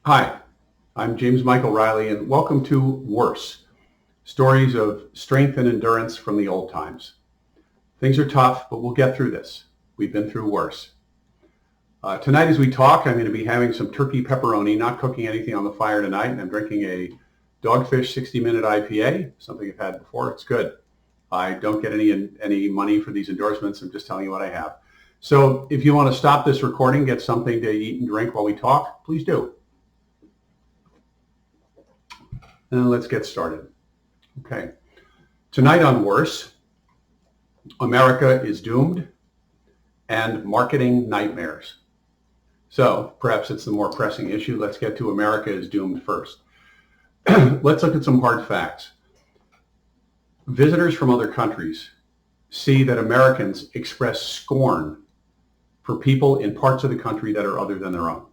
Hi, I'm James Michael Reilly, and welcome to Worse, stories of strength and endurance from the old times. Things are tough, but we'll get through this. We've been through worse. Tonight as we talk, I'm going to be having some turkey pepperoni, not cooking anything on the fire tonight, and I'm drinking a Dogfish 60-minute IPA, something I've had before. It's good. I don't get any money for these endorsements. I'm just telling you what I have. So if you want to stop this recording, get something to eat and drink while we talk, please do. And let's get started. Okay. Tonight on Worse, America is doomed and marketing nightmares. So perhaps it's the more pressing issue. Let's get to America is doomed first. Let's look at some hard facts. Visitors from other countries see that Americans express scorn for people in parts of the country that are other than their own.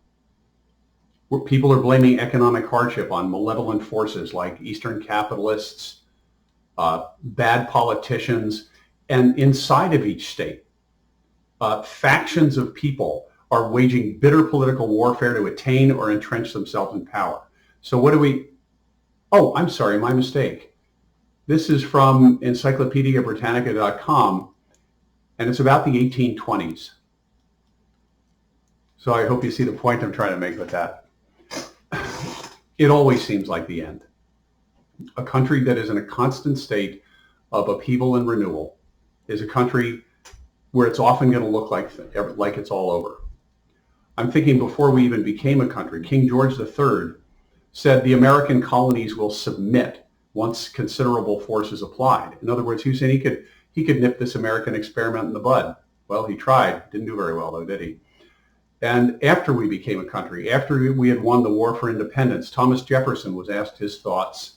Where people are blaming economic hardship on malevolent forces like Eastern capitalists, bad politicians, and inside of each state, factions of people are waging bitter political warfare to attain or entrench themselves in power. So what do we, oh, I'm sorry, my mistake. This is from encyclopediabritannica.com, and it's about the 1820s. So I hope you see the point I'm trying to make with that. It always seems like the end. A country that is in a constant state of upheaval and renewal is a country where it's often going to look like it's all over. I'm thinking before we even became a country, King George III said the American colonies will submit once considerable force is applied. In other words, he was saying he could nip this American experiment in the bud. Well, he tried. Didn't do very well, though, did he? And after we became a country, after we had won the war for independence, Thomas Jefferson was asked his thoughts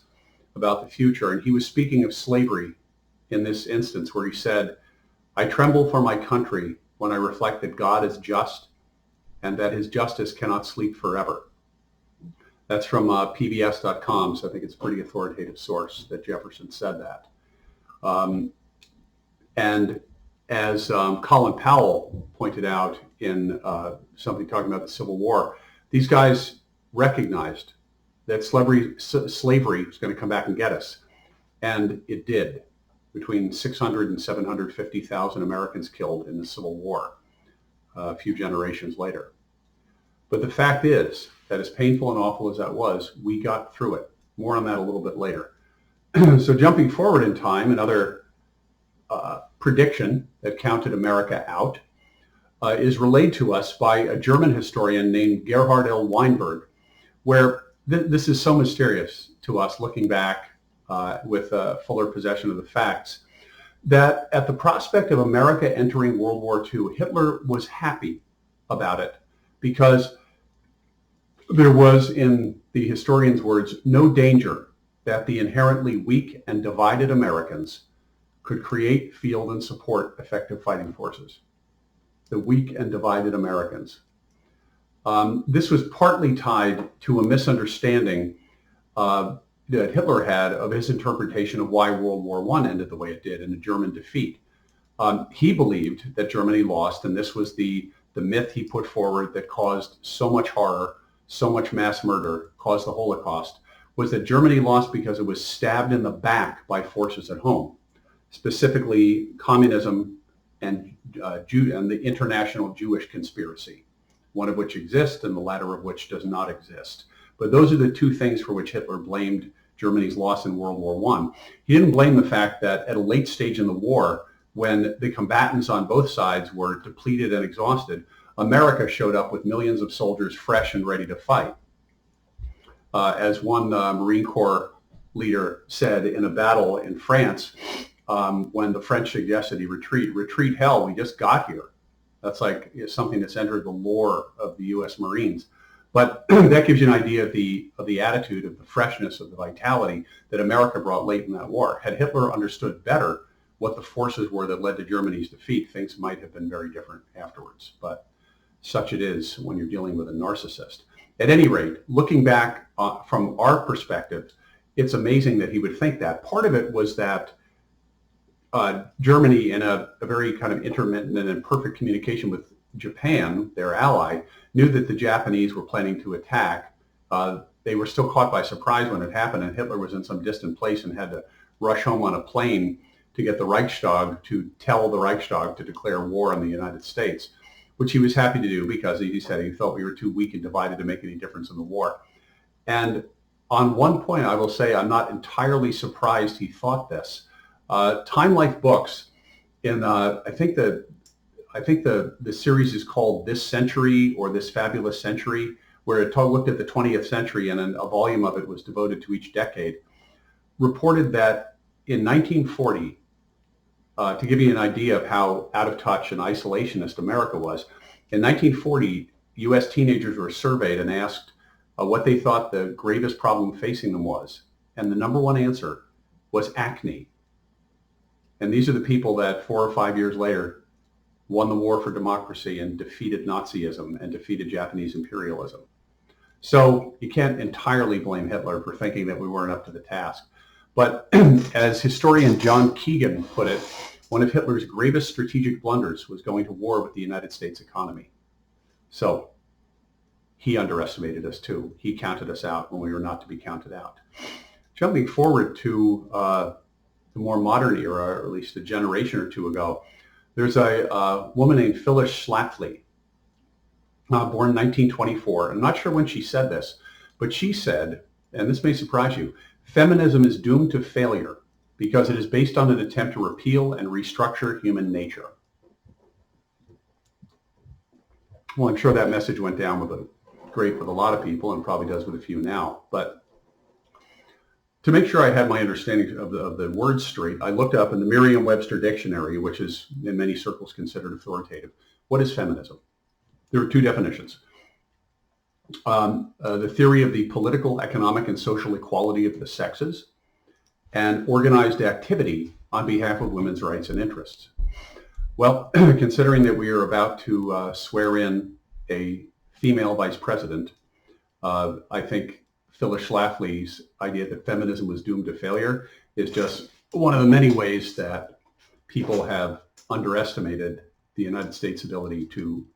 about the future. And he was speaking of slavery in this instance where he said, "I tremble for my country when I reflect that God is just and that his justice cannot sleep forever." That's from PBS.com, so I think it's a pretty authoritative source that Jefferson said that. And as Colin Powell pointed out in something talking about the Civil War, these guys recognized that slavery was going to come back and get us. And it did. Between 600 and 750,000 Americans killed in the Civil War a few generations later. But the fact is that as painful and awful as that was, we got through it. More on that a little bit later. So jumping forward in time, another prediction that counted America out is relayed to us by a German historian named Gerhard L. Weinberg, where this is so mysterious to us looking back with fuller possession of the facts, that at the prospect of America entering World War II, Hitler was happy about it because there was, in the historian's words, no danger that the inherently weak and divided Americans could create, field, and support effective fighting forces. The weak and divided Americans. This was partly tied to a misunderstanding that Hitler had of his interpretation of why World War I ended the way it did in a German defeat. He believed that Germany lost, and this was the myth he put forward that caused so much horror, so much mass murder, caused the Holocaust, was that Germany lost because it was stabbed in the back by forces at home, specifically communism and the international Jewish conspiracy, one of which exists and the latter of which does not exist. But those are the two things for which Hitler blamed Germany's loss in World War I. He didn't blame the fact that at a late stage in the war, when the combatants on both sides were depleted and exhausted, America showed up with millions of soldiers fresh and ready to fight. As one Marine Corps leader said in a battle in France, when the French suggested he retreat hell, we just got here. That's like something that's entered the lore of the U.S. Marines. But that gives you an idea of the attitude, of the freshness, of the vitality that America brought late in that war. Had Hitler understood better what the forces were that led to Germany's defeat, things might have been very different afterwards. But such it is when you're dealing with a narcissist. At any rate, looking back from our perspective, it's amazing that he would think that. Part of it was that Germany, in a very kind of intermittent and imperfect communication with Japan, their ally, knew that the Japanese were planning to attack they were still caught by surprise when it happened, and Hitler was in some distant place and had to rush home on a plane to get the Reichstag to tell the Reichstag to declare war on the United States, which he was happy to do because he said he felt we were too weak and divided to make any difference in the war. And on one point, I will say I'm not entirely surprised he thought this. Time Life Books, in I think the series is called This Century or This Fabulous Century, where it looked at the 20th century, and a volume of it was devoted to each decade, reported that in 1940, to give you an idea of how out of touch and isolationist America was, in 1940, U.S. teenagers were surveyed and asked what they thought the gravest problem facing them was. And the number one answer was acne. And these are the people that 4 or 5 years later won the war for democracy and defeated Nazism and defeated Japanese imperialism. So you can't entirely blame Hitler for thinking that we weren't up to the task. But as historian John Keegan put it, one of Hitler's gravest strategic blunders was going to war with the United States economy. So he underestimated us too. He counted us out when we were not to be counted out. Jumping forward to the more modern era, or at least a generation or two ago, there's a woman named Phyllis Schlafly, born in 1924. I'm not sure when she said this, but she said, and this may surprise you, feminism is doomed to failure because it is based on an attempt to repeal and restructure human nature. Well, I'm sure that message went down great with a lot of people and probably does with a few now. But to make sure I had my understanding of the words straight, I looked up in the Merriam-Webster dictionary, which is in many circles considered authoritative. What is feminism? There are two definitions. The theory of the political, economic, and social equality of the sexes, and organized activity on behalf of women's rights and interests. Well, considering that we are about to swear in a female vice president, I think Phyllis Schlafly's idea that feminism was doomed to failure is just one of the many ways that people have underestimated the United States' ability to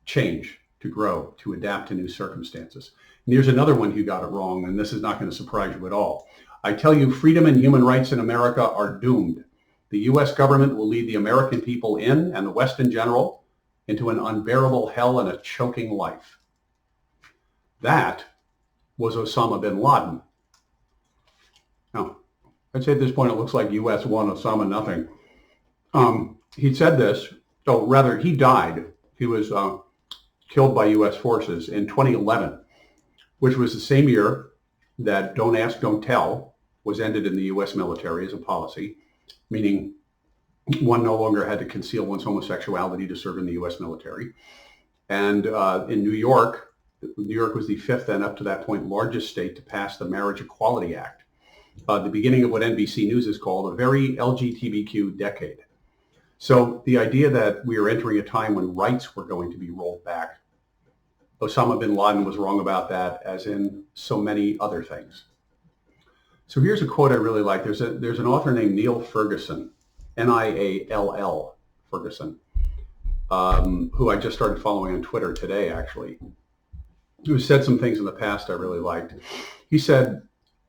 change, to grow, to adapt to new circumstances. And here's another one who got it wrong, and this is not going to surprise you at all. I tell you, freedom and human rights in America are doomed. The U.S. government will lead the American people and the West in general, into an unbearable hell and a choking life. That was Osama bin Laden. Now, I'd say at this point it looks like U.S. won, Osama nothing. He said this, rather he died. He was killed by U.S. forces in 2011, which was the same year that Don't Ask, Don't Tell was ended in the U.S. military as a policy, meaning one no longer had to conceal one's homosexuality to serve in the U.S. military. And in New York was the fifth and up to that point largest state to pass the Marriage Equality Act, the beginning of what NBC News has called a very LGBTQ decade. So the idea that we are entering a time when rights were going to be rolled back, Osama bin Laden was wrong about that, as in so many other things. So here's a quote I really like. There's an author named Neil Ferguson, Niall Ferguson, who I just started following on Twitter today, actually, who said some things in the past I really liked. He said,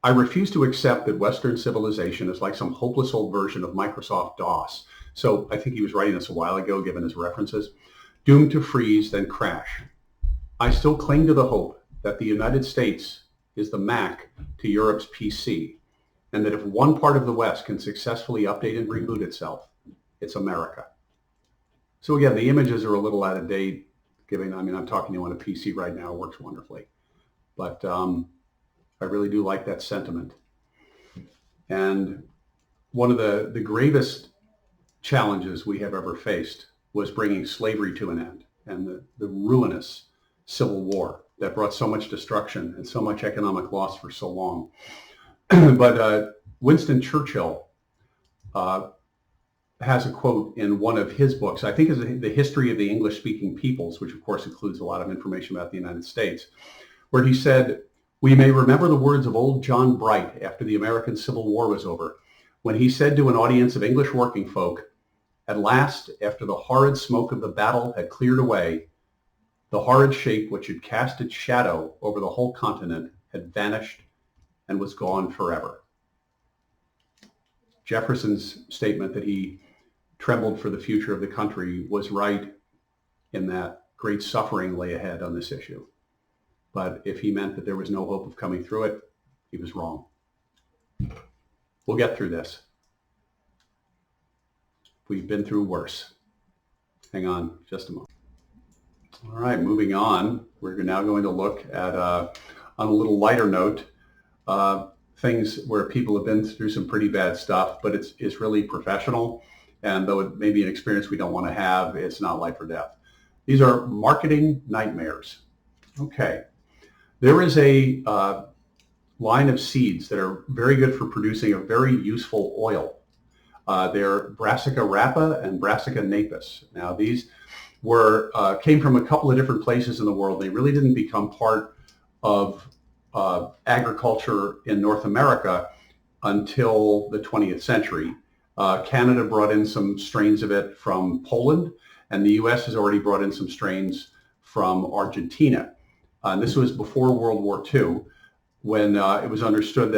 I refuse to accept that Western civilization is like some hopeless old version of Microsoft DOS. So I think he was writing this a while ago, given his references. Doomed to freeze, then crash. I still cling to the hope that the United States is the Mac to Europe's PC, and that if one part of the West can successfully update and reboot itself, it's America. So again, the images are a little out of date, I'm talking to you on a PC right now, it works wonderfully. But I really do like that sentiment. And one of the gravest challenges we have ever faced was bringing slavery to an end, and the ruinous Civil War that brought so much destruction and so much economic loss for so long. But Winston Churchill has a quote in one of his books, I think is The History of the English-Speaking Peoples, which of course includes a lot of information about the United States, where he said, we may remember the words of old John Bright after the American Civil War was over, when he said to an audience of English working folk, at last, after the horrid smoke of the battle had cleared away, The horrid shape which had cast its shadow over the whole continent had vanished and was gone forever. Jefferson's statement that he trembled for the future of the country was right, in that great suffering lay ahead on this issue. But if he meant that there was no hope of coming through it, he was wrong. We'll get through this. We've been through worse. Hang on just a moment. All right, moving on. We're now going to look at, on a little lighter note, things where people have been through some pretty bad stuff, but it's really professional. And though it may be an experience we don't want to have, it's not life or death. These are marketing nightmares. Okay. There is a line of seeds that are very good for producing a very useful oil. They're Brassica rapa and Brassica napus. Now these came from a couple of different places in the world. They really didn't become part of agriculture in North America until the 20th century. Canada brought in some strains of it from Poland, and the US has already brought in some strains from Argentina. And this was before World War II, when it was understood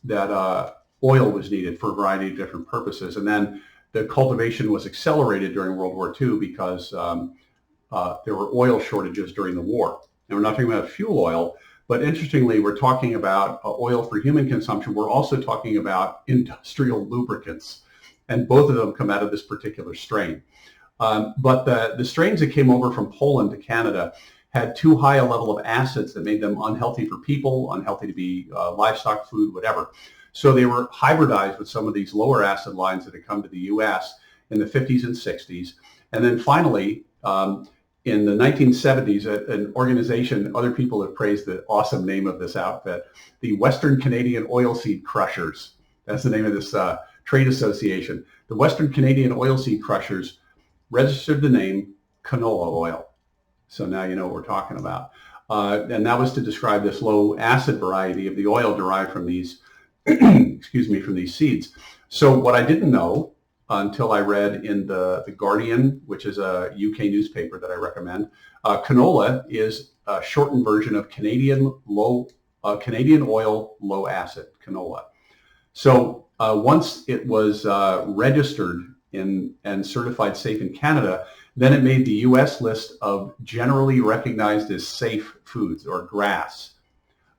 that oil was needed for a variety of different purposes. And then the cultivation was accelerated during World War II because there were oil shortages during the war. And we're not talking about fuel oil, but interestingly, we're talking about oil for human consumption. We're also talking about industrial lubricants, and both of them come out of this particular strain. But the strains that came over from Poland to Canada had too high a level of acids that made them unhealthy for people, unhealthy to be livestock food, whatever. So they were hybridized with some of these lower acid lines that had come to the US in the 50s and 60s. And then finally, in the 1970s, an organization, other people have praised the awesome name of this outfit, the Western Canadian Oilseed Crushers. That's the name of this trade association. The Western Canadian Oilseed Crushers registered the name canola oil. So now you know what we're talking about. And that was to describe this low acid variety of the oil derived from these, excuse me, from these seeds. So what I didn't know until I read in the Guardian, which is a UK newspaper that I recommend, canola is a shortened version of Canadian oil low acid canola. So once it was registered and certified safe in Canada, then it made the US list of generally recognized as safe foods, or GRAS.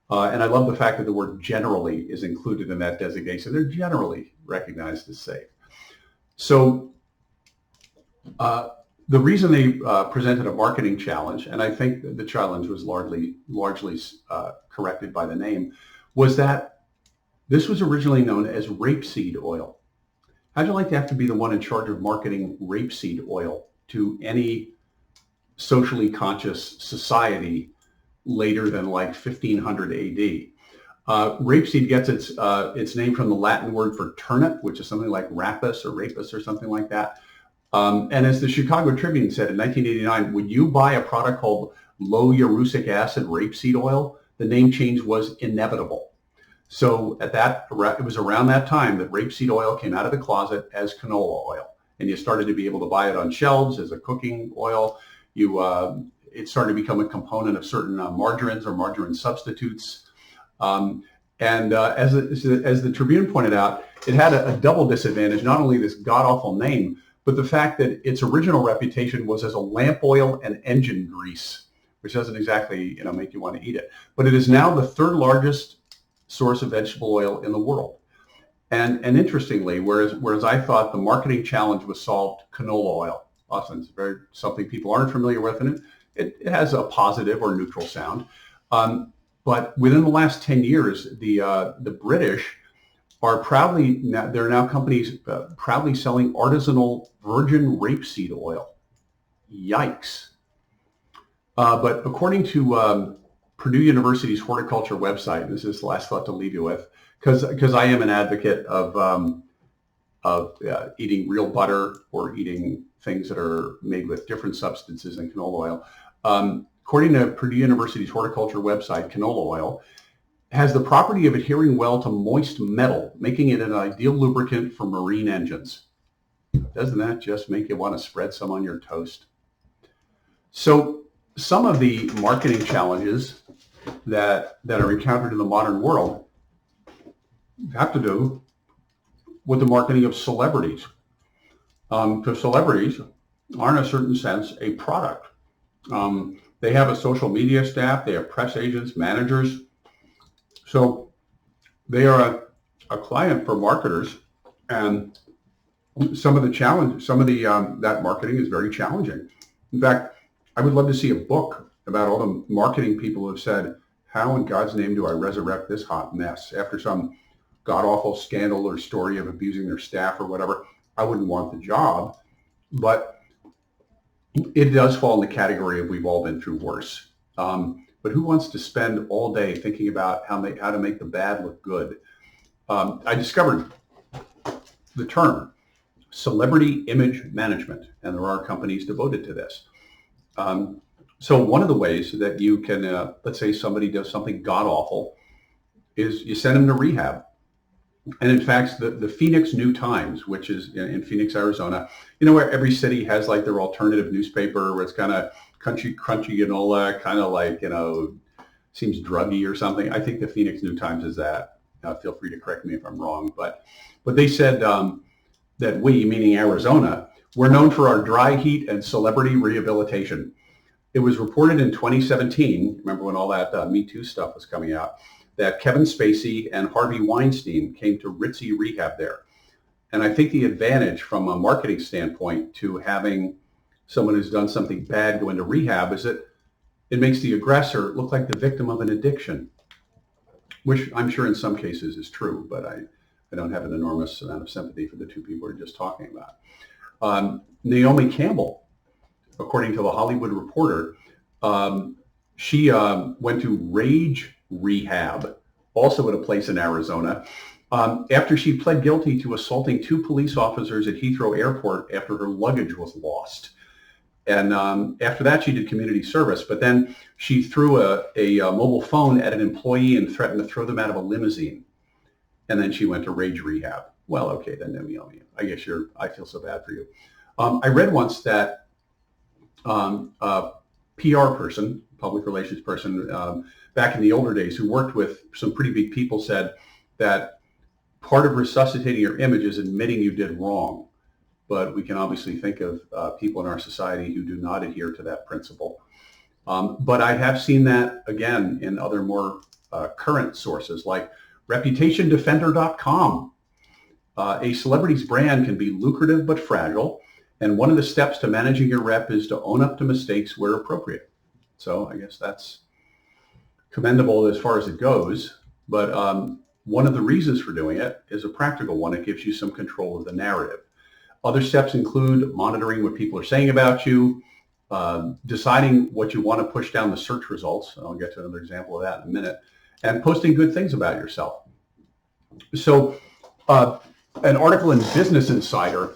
And I love the fact that the word generally is included in that designation. They're generally recognized as safe. So the reason they presented a marketing challenge, and I think the challenge was largely corrected by the name, was that this was originally known as rapeseed oil. How'd you like to have to be the one in charge of marketing rapeseed oil to any socially conscious society later than like 1500 AD? Rapeseed gets its name from the Latin word for turnip, which is something like rapus or something like that. And as the Chicago Tribune said in 1989, would you buy a product called low urusic acid rapeseed oil? The name change was inevitable. So it was around that time that rapeseed oil came out of the closet as canola oil, and you started to be able to buy it on shelves as a cooking oil. It started to become a component of certain margarines or margarine substitutes. As the Tribune pointed out, it had a double disadvantage, not only this god-awful name, but the fact that its original reputation was as a lamp oil and engine grease, which doesn't exactly make you want to eat it. But it is now the third largest source of vegetable oil in the world. And interestingly, whereas I thought the marketing challenge was solved, canola oil, often it's something people aren't familiar with, and it has a positive or neutral sound. But within the last 10 years, the British are they're now companies proudly selling artisanal virgin rapeseed oil. Yikes. But according to Purdue University's horticulture website, and this is the last thought to leave you with, because I am an advocate of eating real butter or eating things that are made with different substances than canola oil. According to Purdue University's horticulture website, canola oil has the property of adhering well to moist metal, making it an ideal lubricant for marine engines. Doesn't that just make you want to spread some on your toast? So some of the marketing challenges that are encountered in the modern world have to do with the marketing of celebrities. Because celebrities are, in a certain sense, a product. They have a social media staff, they have press agents, managers. So they are a client for marketers, and some of the that marketing is very challenging. In fact, I would love to see a book about all the marketing people who have said, how in God's name do I resurrect this hot mess after some god-awful scandal or story of abusing their staff or whatever. I wouldn't want the job, but it does fall in the category of we've all been through worse. But who wants to spend all day thinking about how to make the bad look good? I discovered the term celebrity image management, and there are companies devoted to this. So one of the ways that you can, let's say somebody does something god-awful, is you send them to rehab. And in fact, the Phoenix New Times, which is in Phoenix, Arizona, where every city has like their alternative newspaper where it's kind of crunchy and all that, kind of like, seems druggy or something. I think the Phoenix New Times is that. Feel free to correct me if I'm wrong. But they said that we, meaning Arizona, we're known for our dry heat and celebrity rehabilitation. It was reported in 2017, remember when all that Me Too stuff was coming out, that Kevin Spacey and Harvey Weinstein came to ritzy rehab there. And I think the advantage from a marketing standpoint to having someone who's done something bad go into rehab is that it makes the aggressor look like the victim of an addiction, which I'm sure in some cases is true, but I don't have an enormous amount of sympathy for the two people we're just talking about. Naomi Campbell, according to the Hollywood Reporter, she went to rage rehab, also at a place in Arizona, after she pled guilty to assaulting two police officers at Heathrow Airport after her luggage was lost. And after that, she did community service, but then she threw a mobile phone at an employee and threatened to throw them out of a limousine. And then she went to rage rehab. Well, okay, then Naomi, I guess I feel so bad for you. I read once that a PR person, public relations person, back in the older days who worked with some pretty big people said that part of resuscitating your image is admitting you did wrong. But we can obviously think of people in our society who do not adhere to that principle. But I have seen that again in other more current sources like reputationdefender.com. A celebrity's brand can be lucrative but fragile. And one of the steps to managing your rep is to own up to mistakes where appropriate. So I guess that's commendable as far as it goes. But one of the reasons for doing it is a practical one. It gives you some control of the narrative. Other steps include monitoring what people are saying about you, deciding what you want to push down the search results. I'll get to another example of that in a minute. And posting good things about yourself. So an article in Business Insider,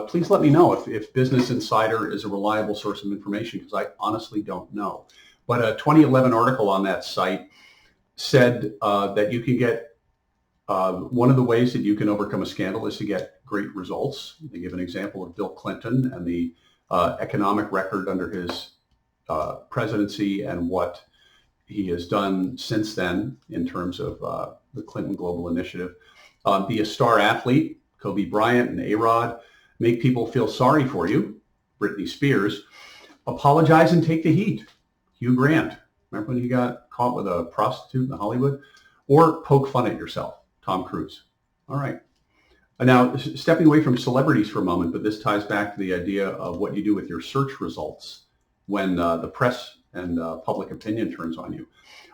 please let me know if Business Insider is a reliable source of information, because I honestly don't know. But a 2011 article on that site said that you can get, one of the ways that you can overcome a scandal is to get great results. They give an example of Bill Clinton and the economic record under his presidency and what he has done since then in terms of the Clinton Global Initiative. Be a star athlete, Kobe Bryant and A-Rod. Make people feel sorry for you, Britney Spears. Apologize and take the heat, Hugh Grant. Remember when he got caught with a prostitute in Hollywood? Or poke fun at yourself, Tom Cruise. All right. Now, stepping away from celebrities for a moment, but this ties back to the idea of what you do with your search results when the press and public opinion turns on you.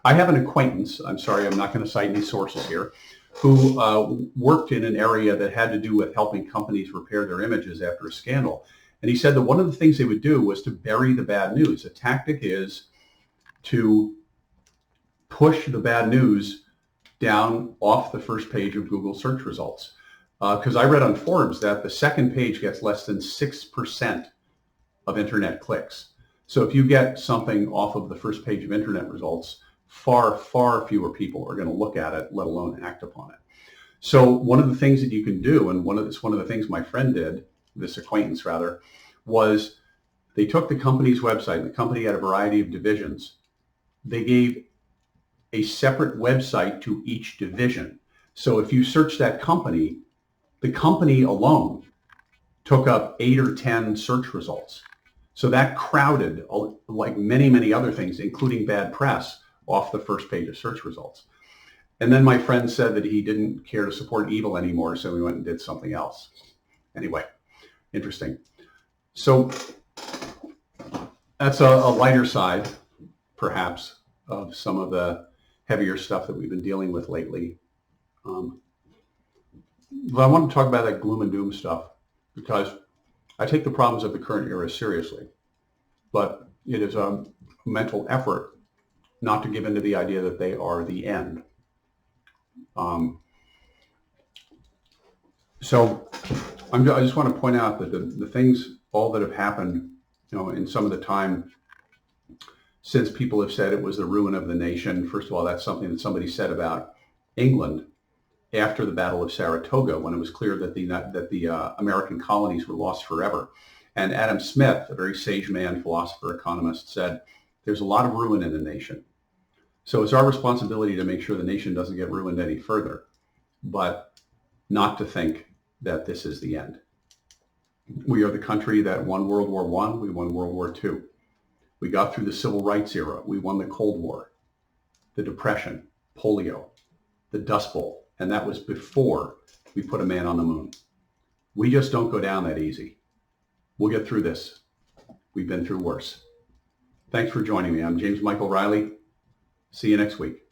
I have an acquaintance, I'm sorry, I'm not going to cite any sources here, who worked in an area that had to do with helping companies repair their images after a scandal. And he said that one of the things they would do was to bury the bad news. The tactic is to push the bad news down off the first page of Google search results. Because I read on Forbes that the second page gets less than 6% of internet clicks. So if you get something off of the first page of internet results, far, far fewer people are going to look at it, let alone act upon it. So one of the things that you can do, and one of the things my friend did, this acquaintance rather, was They took the company's website, and the company had a variety of divisions. They gave a separate website to each division. So if you search that company, the company alone took up 8 or 10 search results. So that crowded, like many, many other things, including bad press, off the first page of search results. And then my friend said that he didn't care to support evil anymore, so we went and did something else. Anyway, interesting. So that's a lighter side, perhaps, of some of the heavier stuff that we've been dealing with lately. But I want to talk about that gloom and doom stuff because I take the problems of the current era seriously, but it is a mental effort not to give in to the idea that they are the end. So I just want to point out that the things, all that have happened, in some of the time since people have said it was the ruin of the nation. First of all, that's something that somebody said about England after the Battle of Saratoga, when it was clear that the American colonies were lost forever. And Adam Smith, a very sage man, philosopher, economist, said, there's a lot of ruin in the nation. So it's our responsibility to make sure the nation doesn't get ruined any further, but not to think that this is the end. We are the country that won World War I, we won World War II. We got through the Civil Rights era, we won the Cold War, the Depression, polio, the Dust Bowl, and that was before we put a man on the moon. We just don't go down that easy. We'll get through this. We've been through worse. Thanks for joining me. I'm James Michael Reilly. See you next week.